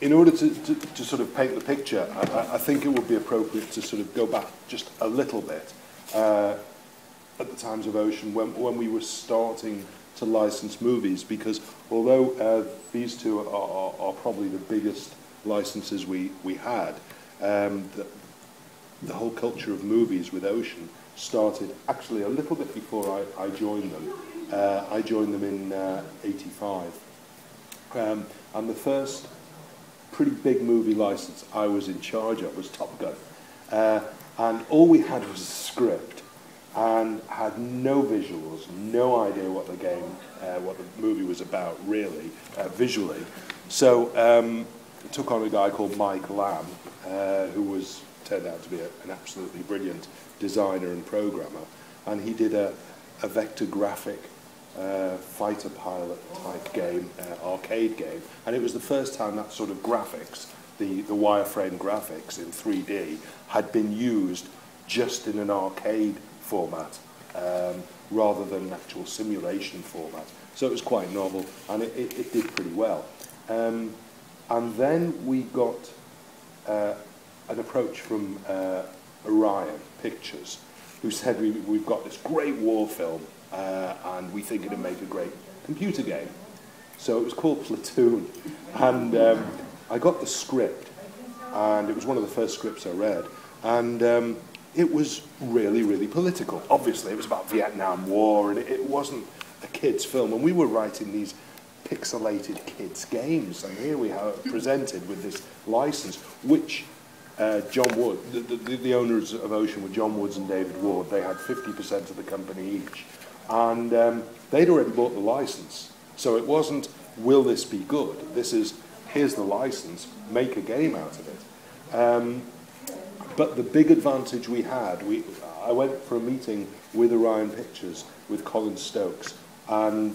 in order to sort of paint the picture, I think it would be appropriate to sort of go back just a little bit at the times of Ocean when we were starting to license movies, because although these two are probably the biggest licenses we had, the whole culture of movies with Ocean started actually a little bit before I joined them. I joined them in '85. And the first pretty big movie license I was in charge of was Top Gun. And all we had was a script and had no visuals, no idea what the game, what the movie was about really, visually. So took on a guy called Mike Lamb, who turned out to be an absolutely brilliant designer and programmer. And he did a vector graphic fighter pilot type game, arcade game, and it was the first time that sort of graphics, the wireframe graphics in 3D, had been used just in an arcade format rather than an actual simulation format. So it was quite novel, and it did pretty well. And then we got an approach from Orion Pictures, who said we've got this great war film, and we think it'd make a great computer game. So it was called Platoon, and I got the script, and it was one of the first scripts I read, and it was really, really political. Obviously, it was about Vietnam War, and it wasn't a kid's film, and we were writing these pixelated kids' games, and here we are presented with this license, which John Wood, the owners of Ocean were John Woods and David Ward. They had 50% of the company each. And they'd already bought the license. So it wasn't, will this be good? This is, here's the license, make a game out of it. But the big advantage we had, I went for a meeting with Orion Pictures, with Colin Stokes, and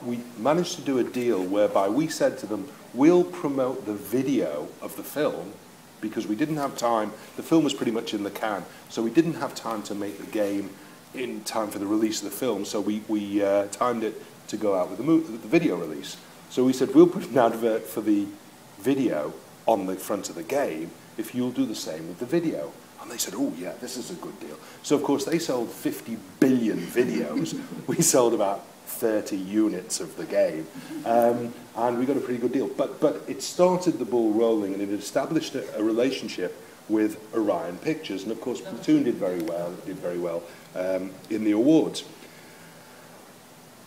we managed to do a deal whereby we said to them, we'll promote the video of the film, because we didn't have time. The film was pretty much in the can, so we didn't have time to make the game in time for the release of the film, so we timed it to go out with the video release. So we said, we'll put an advert for the video on the front of the game if you'll do the same with the video. And they said, oh yeah, this is a good deal. So of course they sold 50 billion videos. We sold about 30 units of the game, and we got a pretty good deal. But it started the ball rolling, and it established a relationship with Orion Pictures, and of course Platoon did very well in the awards.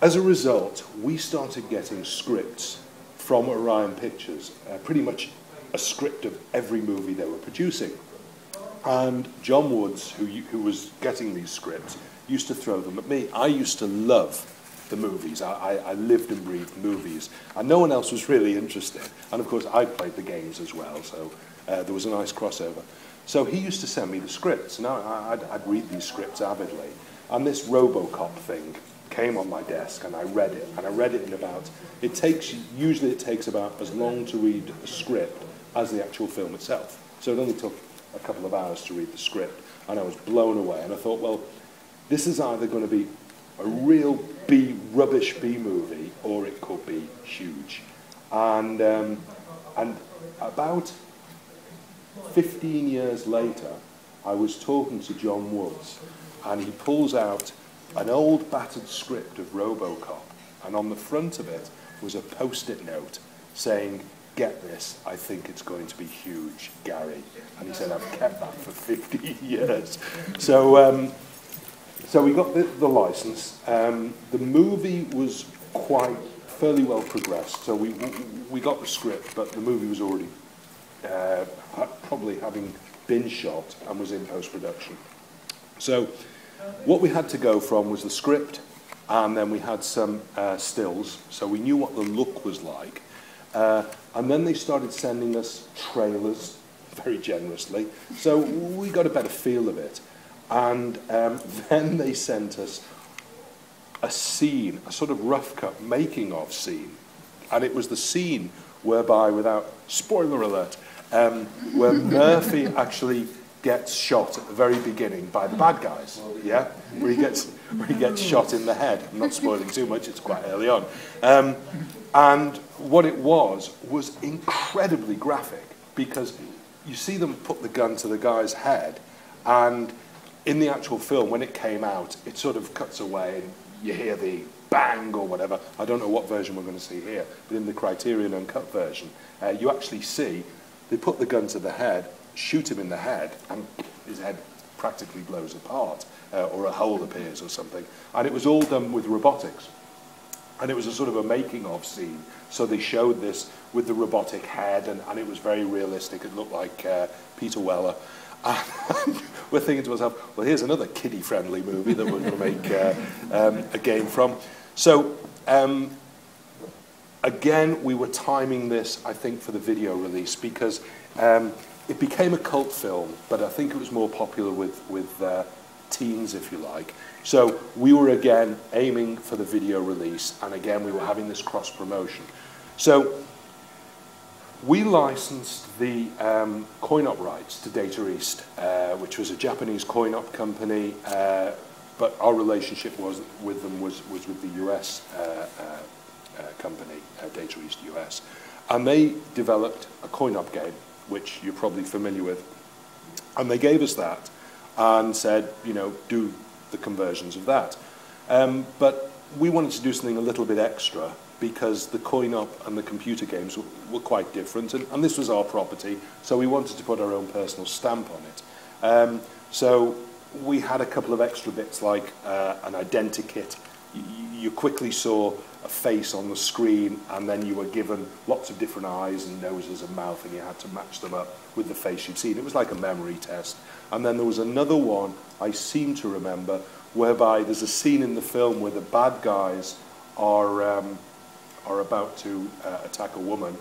As a result, we started getting scripts from Orion Pictures, pretty much a script of every movie they were producing. And John Woods, who was getting these scripts, used to throw them at me. I used to love the movies. I lived and breathed movies, and no one else was really interested. And of course, I played the games as well, so there was a nice crossover. So he used to send me the scripts, and I'd read these scripts avidly. And this Robocop thing came on my desk, and I read it. And I read it in about, usually it takes about as long to read a script as the actual film itself. So it only took a couple of hours to read the script, and I was blown away. And I thought, well, this is either going to be a real rubbish B movie, or it could be huge. And about 15 years later, I was talking to John Woods, and he pulls out an old battered script of Robocop, and on the front of it was a post-it note saying, get this, I think it's going to be huge, Gary. And he said, I've kept that for 15 years. So we got the license. The movie was fairly well progressed. So we got the script, but the movie was already probably having been shot and was in post-production. So what we had to go from was the script, and then we had some stills, so we knew what the look was like. And then they started sending us trailers very generously, so we got a better feel of it. And then they sent us a scene, a sort of rough cut making of scene. And it was the scene whereby, without spoiler alert, where Murphy actually gets shot at the very beginning by the bad guys, yeah? Where where he gets shot in the head. I'm not spoiling too much, it's quite early on. And what it was incredibly graphic, because you see them put the gun to the guy's head, and in the actual film, when it came out, it sort of cuts away and you hear the bang or whatever. I don't know what version we're going to see here, but in the Criterion Uncut version, you actually see they put the gun to the head, shoot him in the head, and his head practically blows apart, or a hole appears or something. And it was all done with robotics. And it was a sort of a making-of scene. So they showed this with the robotic head, and it was very realistic. It looked like Peter Weller. And we're thinking to ourselves, well, here's another kiddie-friendly movie that we're going to make a game from. So, again, we were timing this, I think, for the video release, because it became a cult film, but I think it was more popular with teens, if you like. So we were, again, aiming for the video release, and again, we were having this cross-promotion. So we licensed the coin-op rights to Data East, which was a Japanese coin-op company, but our relationship with them was with the US company, Data East US. And they developed a coin-op game, which you're probably familiar with. And they gave us that and said, you know, do the conversions of that. But we wanted to do something a little bit extra, because the coin-op and the computer games were quite different, and this was our property, so we wanted to put our own personal stamp on it. So we had a couple of extra bits, like an identikit. You quickly saw a face on the screen, and then you were given lots of different eyes and noses and mouth, and you had to match them up with the face you'd seen. It was like a memory test. And then there was another one, I seem to remember, whereby there's a scene in the film where the bad guys are about to attack a woman,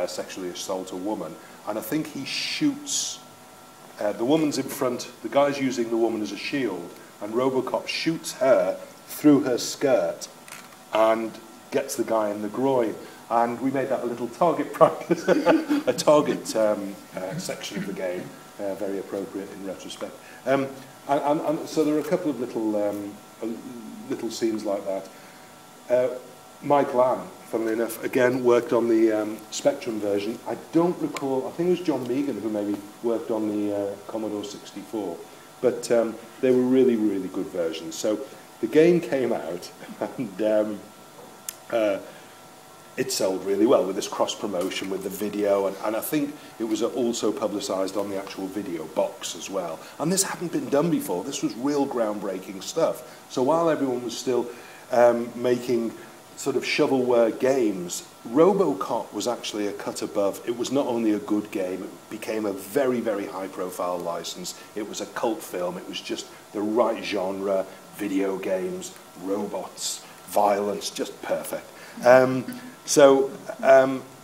sexually assault a woman, and I think he shoots, the woman's in front, the guy's using the woman as a shield, and Robocop shoots her through her skirt and gets the guy in the groin. And we made that a little target practice, a target section of the game, very appropriate in retrospect. And so there are a couple of little scenes like that. Mike Lamb, funnily enough, again worked on the Spectrum version. I don't recall, I think it was John Megan who maybe worked on the Commodore 64, but they were really, really good versions. So the game came out, and it sold really well with this cross-promotion with the video, and I think it was also publicised on the actual video box as well. And this hadn't been done before. This was real groundbreaking stuff. So while everyone was still making sort of shovelware games, Robocop was actually a cut above. It was not only a good game, it became a very, very high-profile license. It was a cult film. It was just the right genre, video games, robots, violence, just perfect. So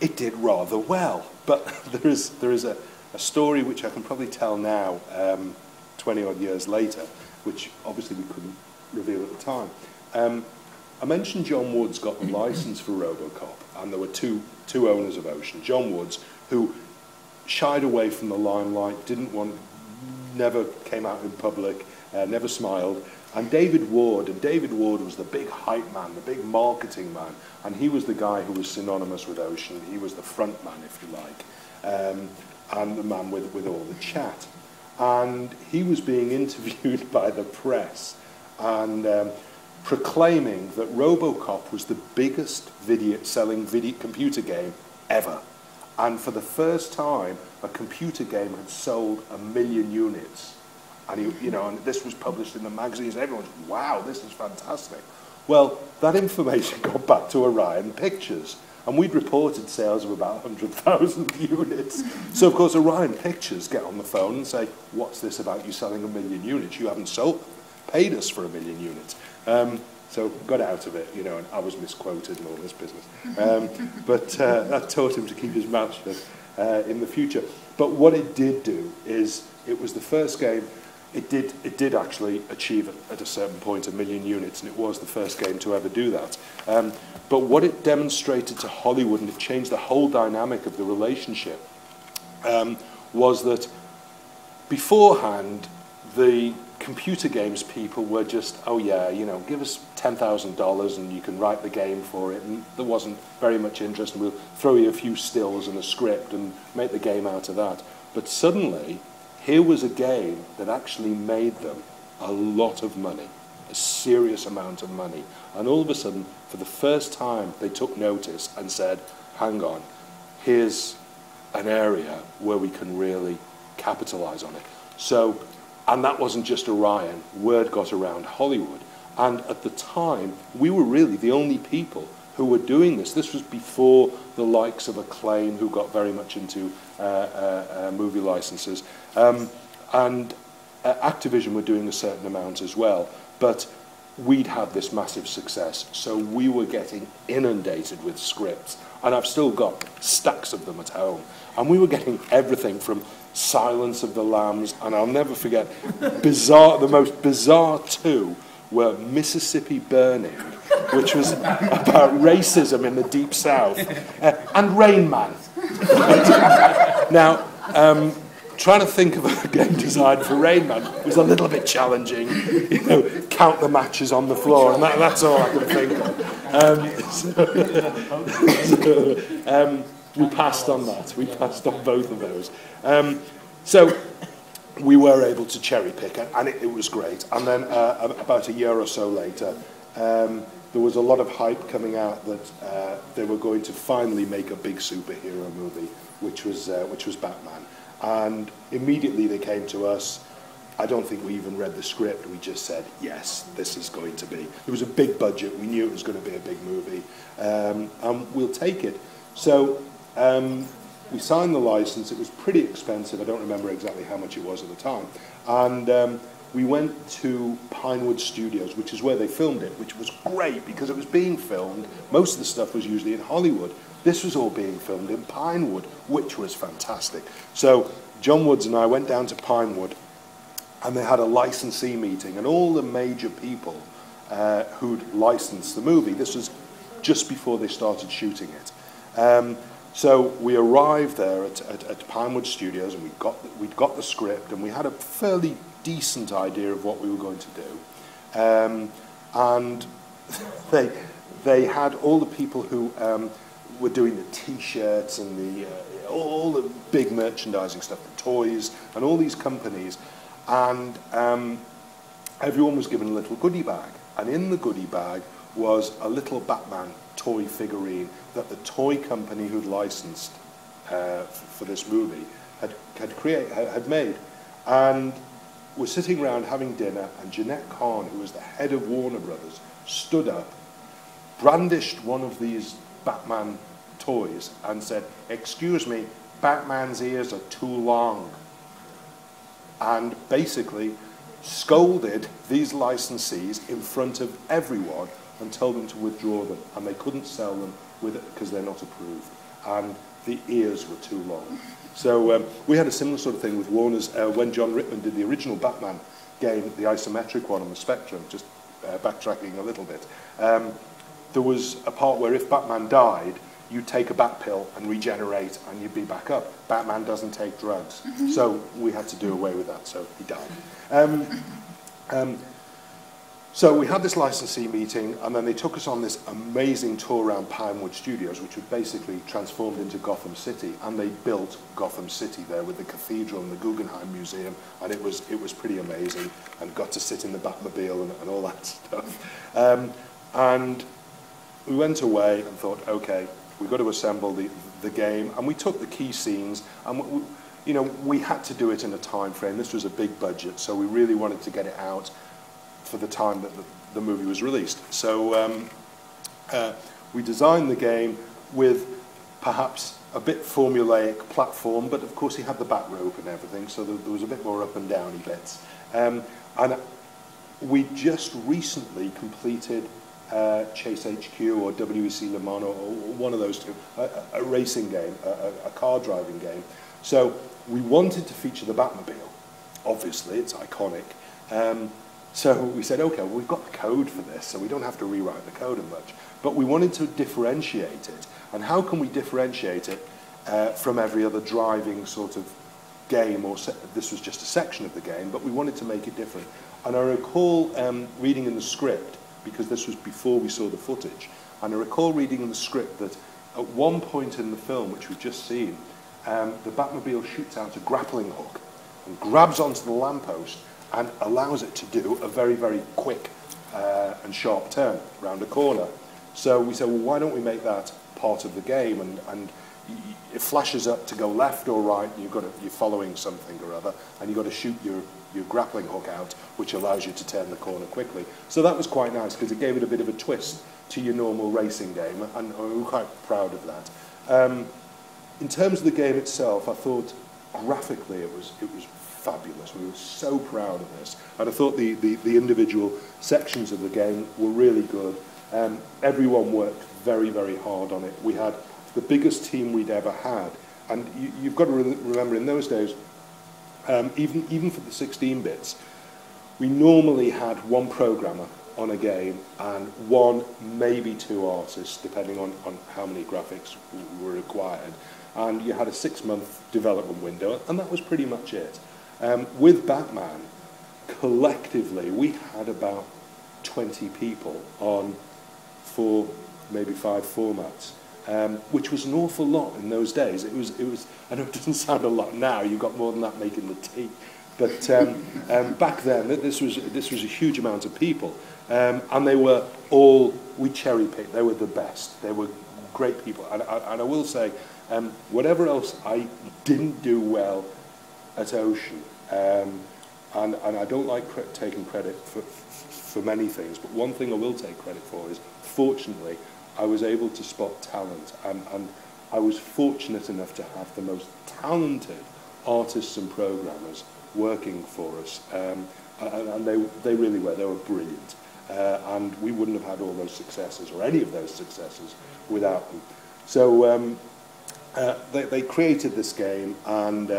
it did rather well, but there is a story which I can probably tell now, 20-odd years later, which obviously we couldn't reveal at the time. I mentioned John Woods got the license for Robocop, and there were two owners of Ocean. John Woods, who shied away from the limelight, never came out in public, never smiled, and David Ward was the big hype man, the big marketing man, and he was the guy who was synonymous with Ocean. He was the front man, if you like, and the man with all the chat. And he was being interviewed by the press, and proclaiming that Robocop was the biggest selling computer game ever. And for the first time, a computer game had sold 1 million units. And and this was published in the magazines. Everyone was, wow, this is fantastic. Well, that information got back to Orion Pictures, and we'd reported sales of about 100,000 units. So, of course, Orion Pictures get on the phone and say, what's this about you selling 1 million units? You haven't paid us for 1 million units. So got out of it, and I was misquoted and all this business. But that taught him to keep his mouth shut in the future. But what it did do is, it was the first game. It did actually achieve at a certain point 1 million units, and it was the first game to ever do that. But what it demonstrated to Hollywood, and it changed the whole dynamic of the relationship, was that beforehand the computer games people were just, oh yeah, you know, give us $10,000 and you can write the game for it. And there wasn't very much interest, and we'll throw you a few stills and a script and make the game out of that. But suddenly, here was a game that actually made them a lot of money, a serious amount of money. And all of a sudden, for the first time, they took notice and said, hang on, here's an area where we can really capitalize on it. So, and that wasn't just Orion. Word got around Hollywood. And at the time, we were really the only people who were doing this. This was before the likes of Acclaim, who got very much into movie licenses. And Activision were doing a certain amount as well. But we'd had this massive success. So we were getting inundated with scripts. And I've still got stacks of them at home. And we were getting everything from Silence of the Lambs, and I'll never forget, the most bizarre two were Mississippi Burning, which was about racism in the Deep South, and Rain Man. Now, trying to think of a game design for Rain Man was a little bit challenging. You know, count the matches on the floor, and that's all I can think of. We passed on that. We passed on both of those. So we were able to cherry pick, and it was great. And then about a year or so later, there was a lot of hype coming out that they were going to finally make a big superhero movie, which was Batman. And immediately they came to us. I don't think we even read the script. We just said, yes, this is going to be. It was a big budget. We knew it was going to be a big movie, and we'll take it. So we signed the license. It was pretty expensive. I don't remember exactly how much it was at the time. And we went to Pinewood Studios, which is where they filmed it, which was great because it was being filmed. Most of the stuff was usually in Hollywood. This was all being filmed in Pinewood, which was fantastic. So John Woods and I went down to Pinewood, and they had a licensee meeting, and all the major people who'd licensed the movie. This was just before they started shooting it. So we arrived there at Pinewood Studios, and we'd got the script, and we had a fairly decent idea of what we were going to do. And they had all the people who were doing the T-shirts and all the big merchandising stuff, the toys, and all these companies. And everyone was given a little goodie bag. And in the goodie bag was a little Batman toy figurine that the toy company who'd licensed for this movie had made. And we're sitting around having dinner, and Jeanette Kahn, who was the head of Warner Brothers, stood up, brandished one of these Batman toys, and said, "Excuse me, Batman's ears are too long." And basically scolded these licensees in front of everyone and told them to withdraw them, and they couldn't sell them with it because they're not approved, and the ears were too long. So we had a similar sort of thing with Warner's when John Rittman did the original Batman game, the isometric one on the Spectrum, just backtracking a little bit. There was a part where if Batman died, you'd take a bat pill and regenerate and you'd be back up. Batman doesn't take drugs. So we had to do away with that, so he died. So we had this licensee meeting, and then they took us on this amazing tour around Pinewood Studios, which was basically transformed into Gotham City, and they built Gotham City there with the cathedral and the Guggenheim Museum, and it was pretty amazing, and got to sit in the Batmobile and all that stuff. And we went away and thought, okay, we've got to assemble the game, and we took the key scenes, and we had to do it in a time frame. This was a big budget, so we really wanted to get it out for the time that the movie was released. So we designed the game with perhaps a bit formulaic platform, but of course he had the bat rope and everything, so there was a bit more up and downy bits. And we just recently completed Chase HQ or WEC Le Mans, or one of those two, a racing game, a car driving game. So we wanted to feature the Batmobile. Obviously, it's iconic. So we said, okay, well, we've got the code for this, so we don't have to rewrite the code as much. But we wanted to differentiate it. And how can we differentiate it from every other driving sort of game? Or this was just a section of the game, but we wanted to make it different. And I recall reading in the script, because this was before we saw the footage, and I recall reading in the script that at one point in the film, which we've just seen, the Batmobile shoots out a grappling hook and grabs onto the lamppost and allows it to do a very, very quick and sharp turn around a corner. So we said, well, why don't we make that part of the game? And it flashes up to go left or right, and you're following something or other, and you've got to shoot your grappling hook out, which allows you to turn the corner quickly. So that was quite nice, because it gave it a bit of a twist to your normal racing game, and I'm quite proud of that. In terms of the game itself, I thought graphically it was fabulous. We were so proud of this, and I thought the individual sections of the game were really good. Everyone worked very, very hard on it. We had the biggest team we'd ever had, and you've got to remember in those days, even for the 16 bits, we normally had one programmer on a game and one, maybe two artists, depending on how many graphics were required. And you had a 6-month development window, and that was pretty much it. With Batman, collectively, we had about 20 people on 4, maybe 5 formats, which was an awful lot in those days. It was. I know it doesn't sound a lot now. You've got more than that making the tea, but back then, this was a huge amount of people, and they were all, we cherry picked. They were the best. They were great people, and I will say, whatever else I didn't do well at Ocean, and I don't like taking credit for many things, but one thing I will take credit for is, fortunately, I was able to spot talent, and I was fortunate enough to have the most talented artists and programmers working for us, and they really were. They were brilliant, and we wouldn't have had all those successes, or any of those successes, without them. So they created this game, and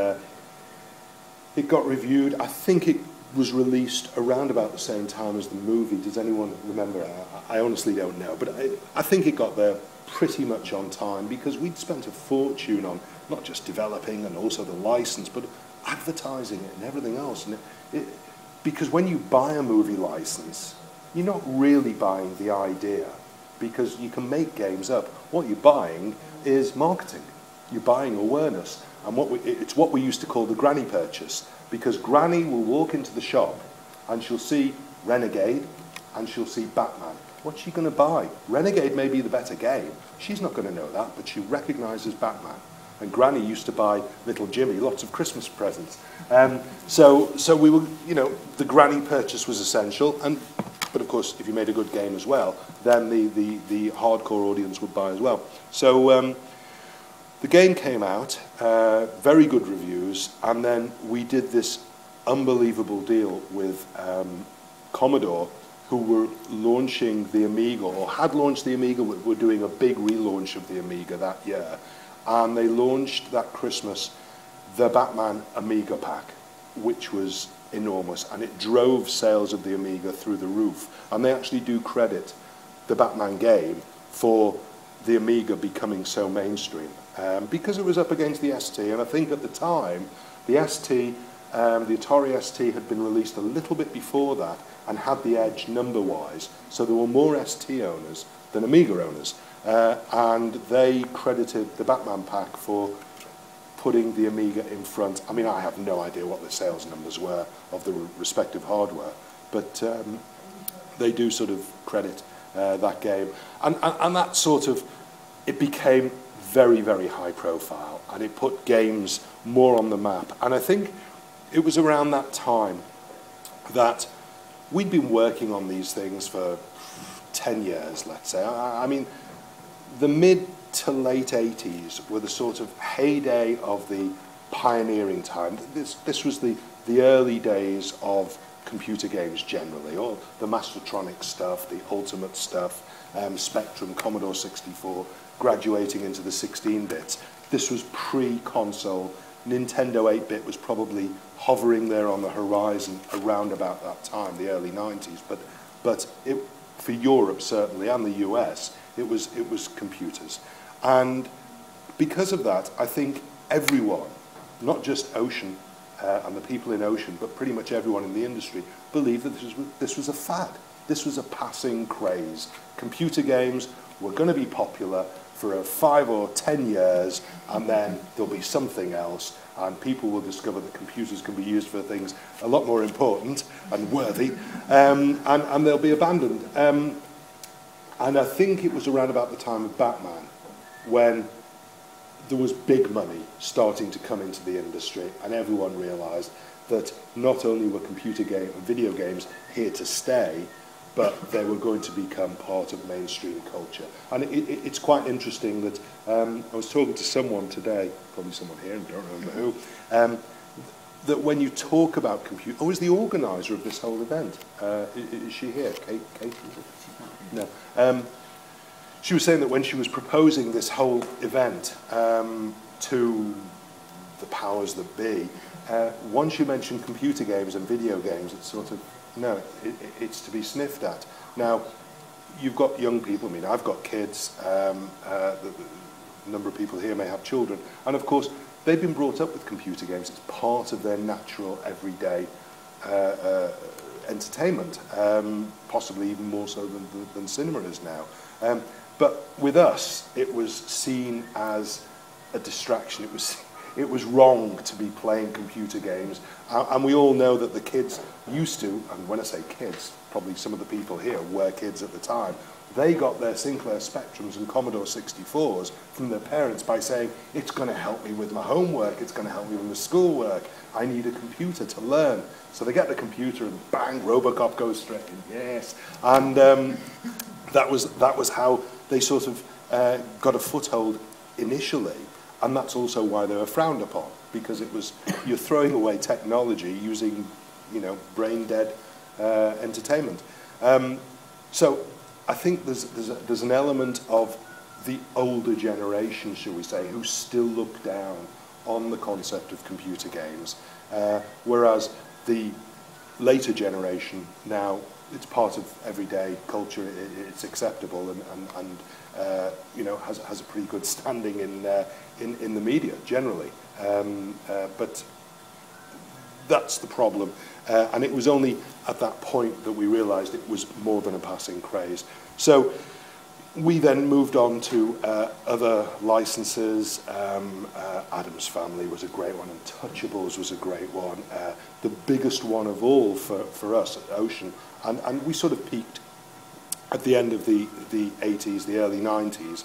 it got reviewed. I think it was released around about the same time as the movie. Does anyone remember? I honestly don't know, but I think it got there pretty much on time, because we'd spent a fortune on not just developing and also the license, but advertising it and everything else. And because when you buy a movie license, you're not really buying the idea, because you can make games up. What you're buying is marketing. You're buying awareness. And it's what we used to call the granny purchase, because Granny will walk into the shop and she'll see Renegade and she'll see Batman. What's she going to buy? Renegade may be the better game. She's not going to know that, but she recognises Batman. And Granny used to buy little Jimmy lots of Christmas presents. So we were, the granny purchase was essential. But of course, if you made a good game as well, then the hardcore audience would buy as well. So the game came out, very good reviews, and then we did this unbelievable deal with Commodore, who were launching the Amiga, or had launched the Amiga. Were doing a big relaunch of the Amiga that year. And they launched that Christmas the Batman Amiga pack, which was enormous, and it drove sales of the Amiga through the roof. And they actually do credit the Batman game for the Amiga becoming so mainstream, because it was up against the ST, and I think at the time the ST, the Atari ST had been released a little bit before that and had the edge number-wise, so there were more ST owners than Amiga owners. And they credited the Batman pack for putting the Amiga in front. I mean, I have no idea what the sales numbers were of the respective hardware, but they do sort of credit that game. And that sort of, it became very, very high profile, and it put games more on the map. And I think it was around that time that we'd been working on these things for 10 years, let's say. I mean, the mid to late 80s were the sort of heyday of the pioneering time. This was the early days of computer games generally, or the Mastertronic stuff, the Ultimate stuff, Spectrum, Commodore 64, graduating into the 16-bits. This was pre-console. Nintendo 8-bit was probably hovering there on the horizon around about that time, the early 90s. But for Europe certainly, and the US, it was computers. And because of that, I think everyone, not just Ocean, and the people in Ocean, but pretty much everyone in the industry, believed that this was a fad. This was a passing craze. Computer games were going to be popular for 5 or 10 years, and then there'll be something else, and people will discover that computers can be used for things a lot more important and worthy, and they'll be abandoned. And I think it was around about the time of Batman when there was big money starting to come into the industry, and everyone realized that not only were video games here to stay, but they were going to become part of mainstream culture. And it's quite interesting that I was talking to someone today, probably someone here, I don't remember who, that when you talk about computer, is the organizer of this whole event. Is she here? Kate, is it? No. She was saying that when she was proposing this whole event to the powers that be, once you mention computer games and video games, it's sort of, no, it's to be sniffed at. Now, you've got young people, I mean, I've got kids, a number of people here may have children, and of course, they've been brought up with computer games. It's part of their natural, everyday entertainment, possibly even more so than cinema is now. But with us, it was seen as a distraction. It was wrong to be playing computer games, and we all know that the kids used to, and when I say kids, probably some of the people here were kids at the time, they got their Sinclair Spectrums and Commodore 64s from their parents by saying, it's going to help me with my homework, it's going to help me with my schoolwork, I need a computer to learn. So they get the computer and bang, Robocop goes straight in, yes. And that was how they sort of got a foothold initially. And that's also why they were frowned upon, because it was, you're throwing away technology using, brain-dead entertainment. So I think there's an element of the older generation, shall we say, who still look down on the concept of computer games, whereas the later generation now, it's part of everyday culture, it's acceptable, and has a pretty good standing in the media generally. But that's the problem. And it was only at that point that we realized it was more than a passing craze. So we then moved on to other licenses. Addams Family was a great one, Untouchables was a great one. The biggest one of all for us at Ocean, and we sort of peaked at the end of the 80s, the early 90s,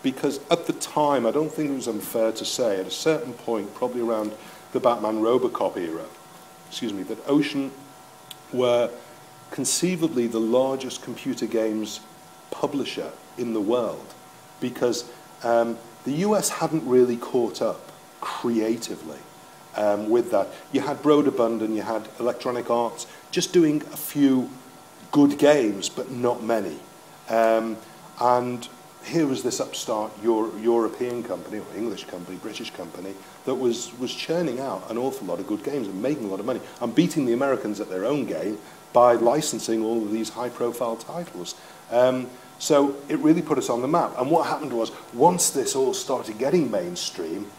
because at the time, I don't think it was unfair to say, at a certain point, probably around the Batman Robocop era, that Ocean were conceivably the largest computer games publisher in the world, because the US hadn't really caught up creatively with that. You had Broderbund and you had Electronic Arts just doing a few good games, but not many. And here was this upstart European company, or English company, British company, that was churning out an awful lot of good games and making a lot of money, and beating the Americans at their own game by licensing all of these high-profile titles. So it really put us on the map. And what happened was, once this all started getting mainstream,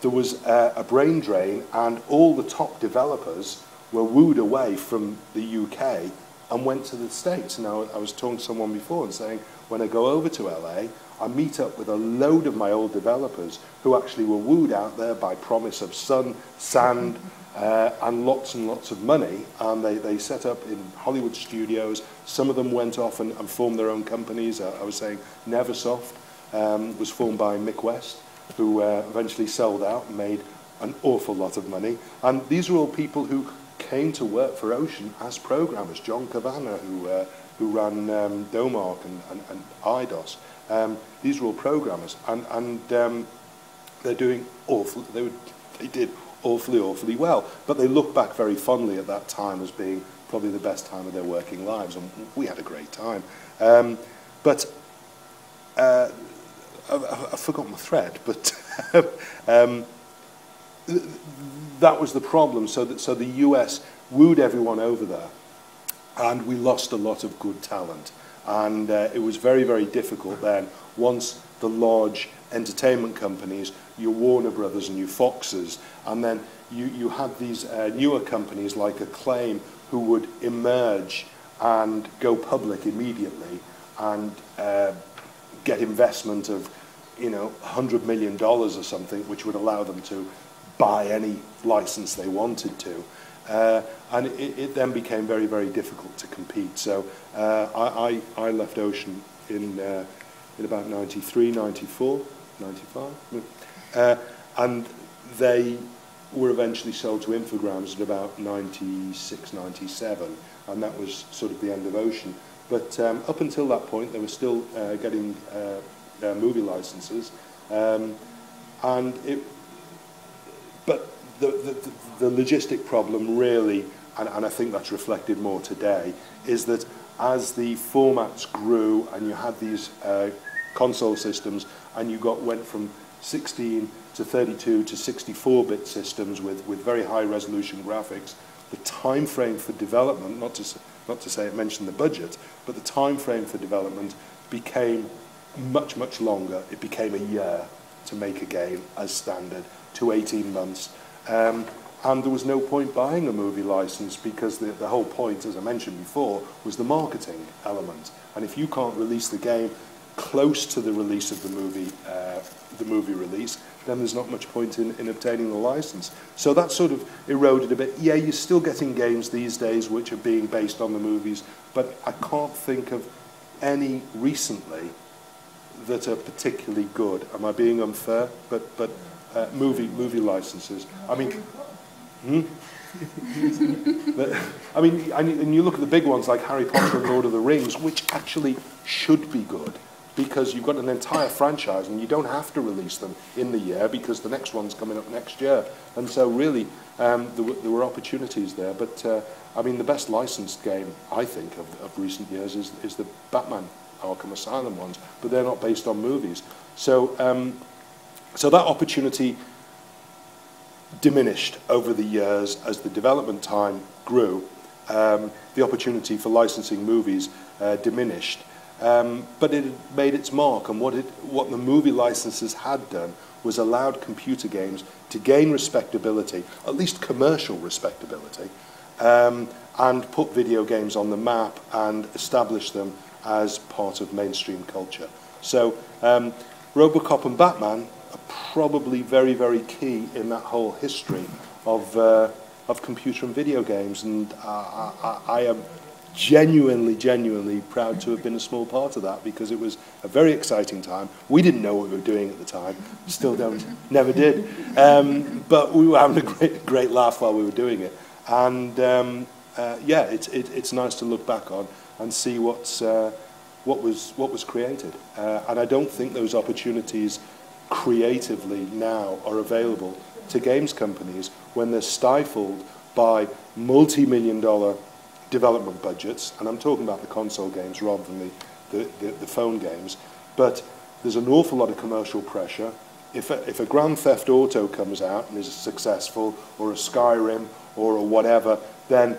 there was a brain drain, and all the top developers were wooed away from the UK and went to the States. Now, I was talking to someone before and saying, when I go over to LA, I meet up with a load of my old developers who actually were wooed out there by promise of sun, sand, and lots of money, and they set up in Hollywood studios. Some of them went off and formed their own companies. I was saying Neversoft was formed by Mick West, who eventually sold out and made an awful lot of money. And these are all people who came to work for Ocean as programmers. John Cavanagh, who ran Domark and IDOS. These were all programmers, and they're doing awful. They did awfully well. But they look back very fondly at that time as being probably the best time of their working lives, and we had a great time. But I've forgotten my thread. But that was the problem. So the US wooed everyone over there, and we lost a lot of good talent. And it was very difficult then, once the large entertainment companies, your Warner Brothers and your Foxes, and then you had these newer companies like Acclaim who would emerge and go public immediately and get investment of, you know, $100 million or something, which would allow them to buy any license they wanted to. And it then became very, very difficult to compete. So I left Ocean in about 93, 94, 95. And they were eventually sold to Infogrames at about 96, 97. And that was sort of the end of Ocean. But up until that point, they were still getting movie licenses. But the logistic problem really, and I think that's reflected more today, is that as the formats grew and you had these console systems and you went from 16 to 32 to 64-bit systems with very high resolution graphics, the time frame for development, not to say it mentioned the budget, but the time frame for development became much, much longer. It became a year to make a game as standard, to 18 months. And there was no point buying a movie license because the whole point, as I mentioned before, was the marketing element. And if you can't release the game close to the release of the movie release, then there's not much point in obtaining the license. So that sort of eroded a bit. Yeah, you're still getting games these days which are being based on the movies, but I can't think of any recently that are particularly good. Am I being unfair? But movie licenses. I mean, and you look at the big ones like Harry Potter and Lord of the Rings, which actually should be good because you've got an entire franchise and you don't have to release them in the year because the next one's coming up next year. And so really, there were opportunities there. But I mean, the best licensed game, I think, of recent years is the Batman Arkham Asylum ones, but they're not based on movies. So so that opportunity diminished over the years as the development time grew. The opportunity for licensing movies diminished, but it made its mark. And what the movie licenses had done was allowed computer games to gain respectability, at least commercial respectability, and put video games on the map and establish them as part of mainstream culture. So Robocop and Batman are probably very, very key in that whole history of computer and video games, and I am genuinely proud to have been a small part of that because it was a very exciting time. We didn't know what we were doing at the time, still don't, never did, but we were having a great laugh while we were doing it, and yeah, it's nice to look back on and see what was created, and I don't think those opportunities creatively now are available to games companies when they're stifled by multi-million-dollar development budgets, and I'm talking about the console games rather than the phone games, but there's an awful lot of commercial pressure. If a Grand Theft Auto comes out and is successful, or a Skyrim, or a whatever, then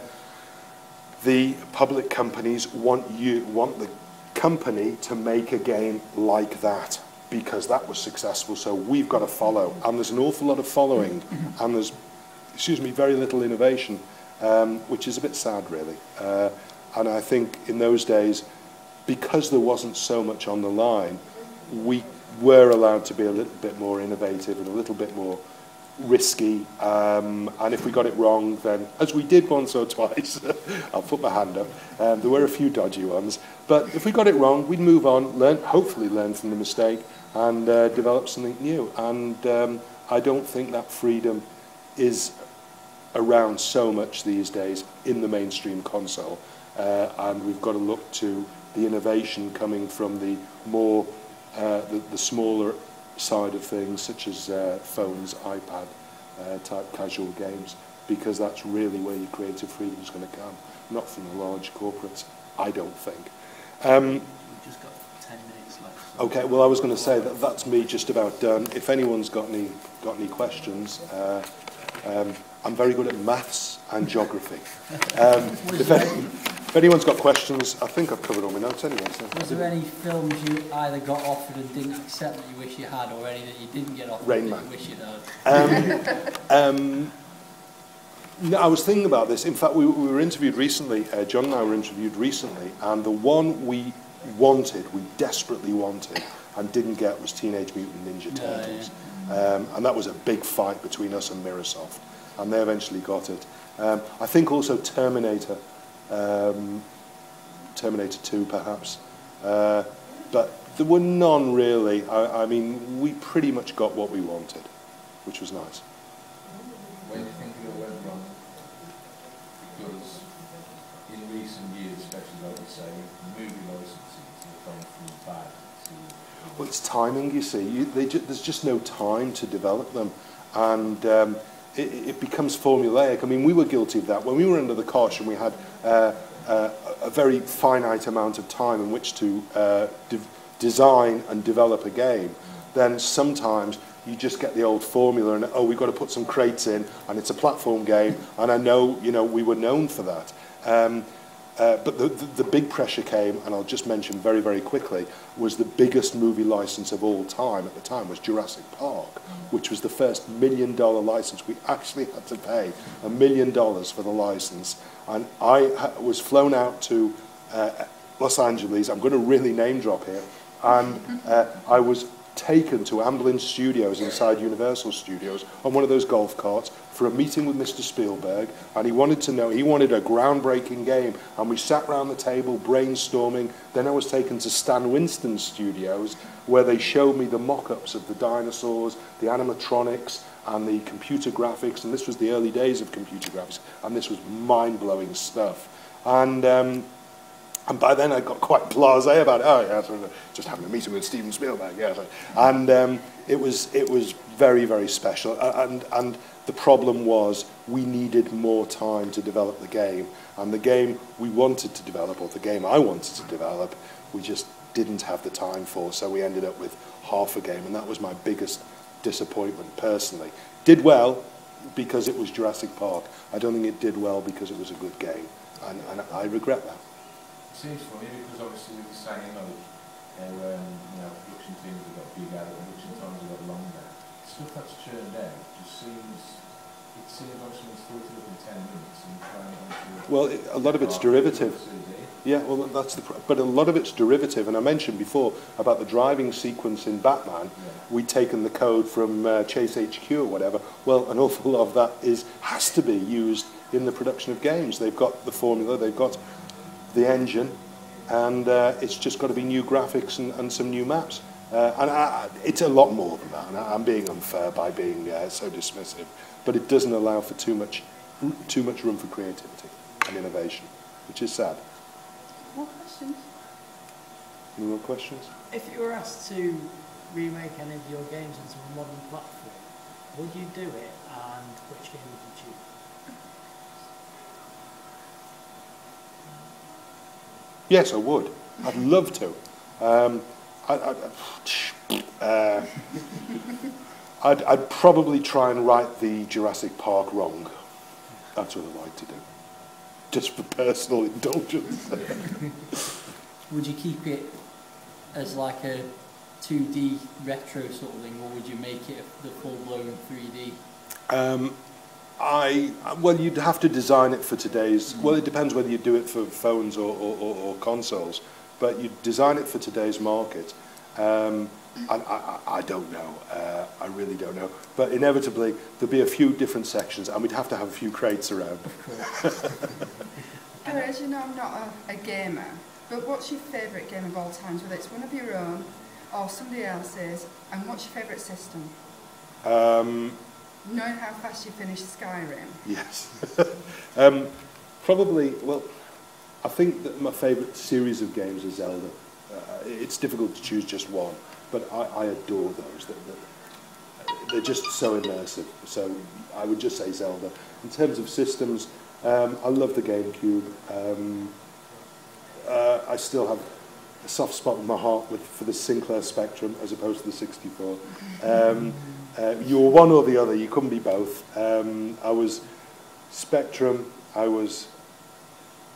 the public companies want the company to make a game like that because that was successful, so we've got to follow. And there's an awful lot of following, and there's, very little innovation, which is a bit sad, really. And I think in those days, because there wasn't so much on the line, we were allowed to be a little bit more innovative and a little bit more risky, and if we got it wrong, then, as we did once or twice, I'll put my hand up, there were a few dodgy ones, but if we got it wrong, we'd move on, hopefully learn from the mistake, and develop something new. And I don't think that freedom is around so much these days in the mainstream console, and we've got to look to the innovation coming from the more, the smaller side of things, such as phones, iPad type casual games, because that's really where your creative freedom is going to come, not from the large corporates, I don't think. We've just got 10 minutes left. Okay, well, I was going to say that's me just about done. If anyone's got any questions, I'm very good at maths and geography. If anyone's got questions, I think I've covered all my notes anyway. So. Was there any films you either got offered and didn't accept that you wish you had, or any that you didn't get offered Rain that Man. you wish you'd had? No, I was thinking about this. In fact, we were interviewed recently, John and I were interviewed recently, and the one we desperately wanted, and didn't get was Teenage Mutant Ninja Turtles. And that was a big fight between us and Microsoft, and they eventually got it. I think also Terminator 2 perhaps, but there were none really. I mean, we pretty much got what we wanted, which was nice. Where do you think it all went wrong? Because in recent years, especially like you say, movie licenses have gone from bad to... Well, it's timing, you see. There's just no time to develop them, and it becomes formulaic. I mean, we were guilty of that. When we were under the cosh and we had a very finite amount of time in which to design and develop a game, then sometimes you just get the old formula and, oh, we've got to put some crates in, and it's a platform game, and I know, you know, we were known for that. But the big pressure came, and I'll just mention very, very quickly, was the biggest movie license of all time at the time was Jurrasic Park, which was the first $1 million license. We actually had to pay $1 million for the license. And I was flown out to Los Angeles. I'm going to really name drop here. And I was taken to Amblin Studios inside Universal Studios on one of those golf carts for a meeting with Mr. Spielberg, and he wanted to know, he wanted a groundbreaking game, and we sat round the table brainstorming. Then I was taken to Stan Winston Studios, where they showed me the mock-ups of the dinosaurs, the animatronics, and the computer graphics, and this was the early days of computer graphics, and this was mind-blowing stuff. And by then I got quite blasé about it. Oh yeah, just having a meeting with Steven Spielberg, yeah. And it was very, very special. And the problem was we needed more time to develop the game. And the game we wanted to develop, or the game I wanted to develop, we just didn't have the time for. So we ended up with half a game, and that was my biggest disappointment personally. Did well because it was Jurassic Park. I don't think it did well because it was a good game, and I regret that. It seems funny because obviously with the saying of production teams have got bigger, production times have got longer. Stuff that's churned out just seems, it seems like someone's thought it up in 10 minutes and trying to... Well, a lot of it's derivative. Yeah, well, but a lot of it's derivative, and I mentioned before about the driving sequence in Batman. Yeah. We'd taken the code from Chase HQ or whatever. Well, an awful lot of that has to be used in the production of games. They've got the formula, they've got the engine, and it's just got to be new graphics and some new maps. It's a lot more than that, and I'm being unfair by being so dismissive, but it doesn't allow for too much room for creativity and innovation, which is sad. More questions? Any more questions? If you were asked to remake any of your games onto a modern platform, would you do it, and which game would you choose? Yes, I would. I'd love to. I'd probably try and write the Jurassic Park wrong. That's what I'd like to do. Just for personal indulgence. Would you keep it as like a 2D retro sort of thing, or would you make it the full-blown 3D? Well, you'd have to design it for today's... Well, it depends whether you do it for phones or consoles, but you design it for today's market. And I don't know. I really don't know. But inevitably, there'll be a few different sections, and we'd have to have a few crates around. As you know, I'm not a gamer, but what's your favourite game of all times, whether it's one of your own or somebody else's, and what's your favourite system? Knowing how fast you finished Skyrim. Yes. Probably, well, I think that my favourite series of games is Zelda. It's difficult to choose just one, but I adore those. They're just so immersive. So I would just say Zelda. In terms of systems, I love the GameCube. I still have a soft spot in my heart for the Sinclair Spectrum as opposed to the 64. You were one or the other, you couldn't be both. I was Spectrum, I was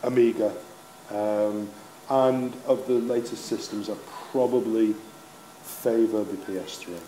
Amiga, And of the latest systems, I probably favour the PS3.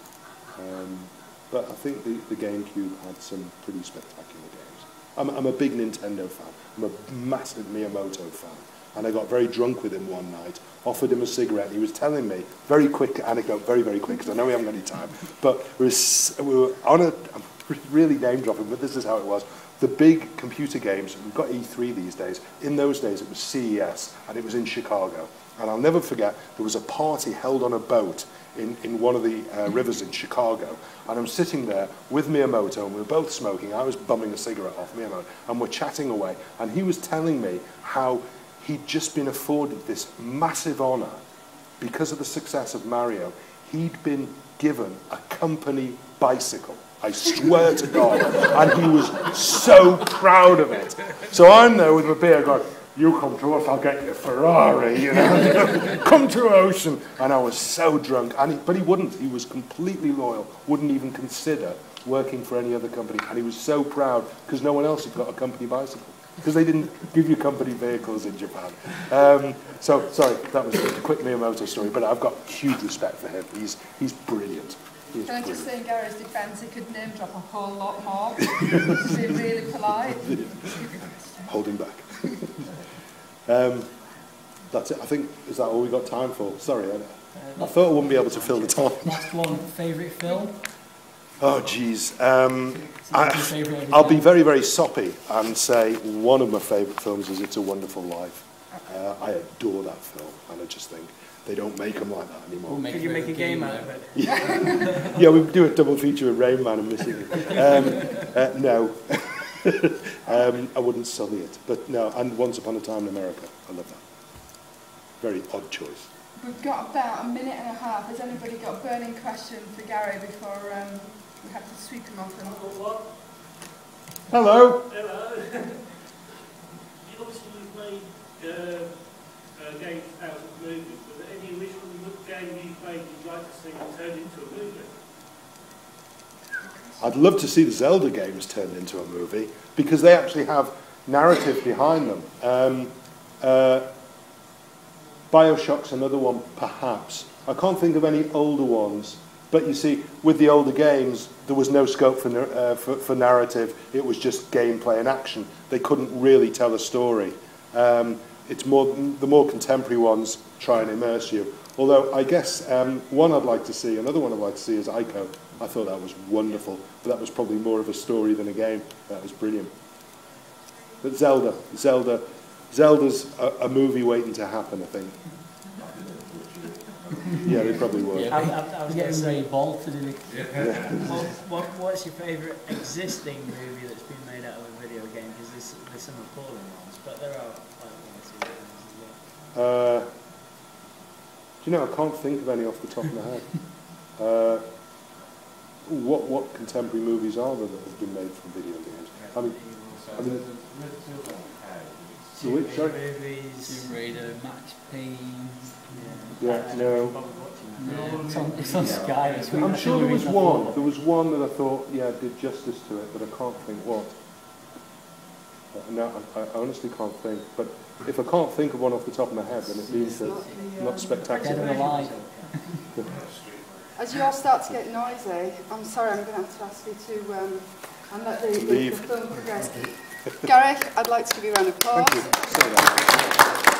But I think the GameCube had some pretty spectacular games. I'm a big Nintendo fan. I'm a massive Miyamoto fan. And I got very drunk with him one night, offered him a cigarette, and he was telling me, very quick anecdote, very, very quick, because I know we haven't got any time, but we were on a, I'm really name dropping, but this is how it was. The big computer games, we've got E3 these days, in those days it was CES, and it was in Chicago. And I'll never forget, there was a party held on a boat in one of the rivers in Chicago, and I'm sitting there with Miyamoto, and we were both smoking. I was bumming a cigarette off Miyamoto, and we're chatting away, and he was telling me how he'd just been afforded this massive honour because of the success of Mario. He'd been given a company bicycle, I swear to God, and he was so proud of it. So I'm there with my beer going, you come to us, I'll get you a Ferrari, you know, come to Ocean. And I was so drunk, but he wouldn't, he was completely loyal, wouldn't even consider working for any other company, and he was so proud because no one else had got a company bicycle, because they didn't give you company vehicles in Japan. So, sorry, that was a quick Miyamoto story, but I've got huge respect for him. He's brilliant. Can I just say in Gary's defence, he could name drop a whole lot more. Just be really polite. Holding back. That's it. I think, is that all we got time for? Sorry, I thought I wouldn't be able to fill the time. Last one, favourite film? Oh, geez. I'll be very, very soppy and say one of my favourite films is It's a Wonderful Life. I adore that film, and I just think they don't make them like that anymore. Could you make a game out of it? Yeah, we do a double feature of Rain Man and Missing It. No. I wouldn't sully it. But no, and Once Upon a Time in America. I love that. Very odd choice. We've got about a minute and a half. Has anybody got a burning question for Gary before we have to sweep him off? Hello. Hello. Obviously you've made games out of movies, but any original game you've made you'd like to see turned into a movie? I'd love to see the Zelda games turned into a movie, because they actually have narrative behind them. BioShock's another one, perhaps. I can't think of any older ones. But you see, with the older games, there was no scope for narrative. It was just gameplay and action. They couldn't really tell a story. It's more the more contemporary ones try and immerse you. Although I guess one I'd like to see, another one I'd like to see is Ico. I thought that was wonderful, but that was probably more of a story than a game. That was brilliant. But Zelda's a movie waiting to happen, I think. Yeah, they probably would. Yeah, I was getting very bolted in it. What's your favourite existing movie that's been made out of a video game? Because there's some appalling ones, but there are like one or two good ones as well. Do you know, I can't think of any off the top of my head. What contemporary movies are there that have been made from video games? I mean Tomb Raider, Max Payne. Yeah, no. It's on Sky. I'm sure there was one. There was one that I thought, yeah, did justice to it, but I can't think what. No, I honestly can't think. But if I can't think of one off the top of my head, then it means that it's not spectacular. As you all start to get noisy, I'm sorry, I'm going to have to ask you to and let the film progress. Gary, I'd like to give you a round of applause. Thank you.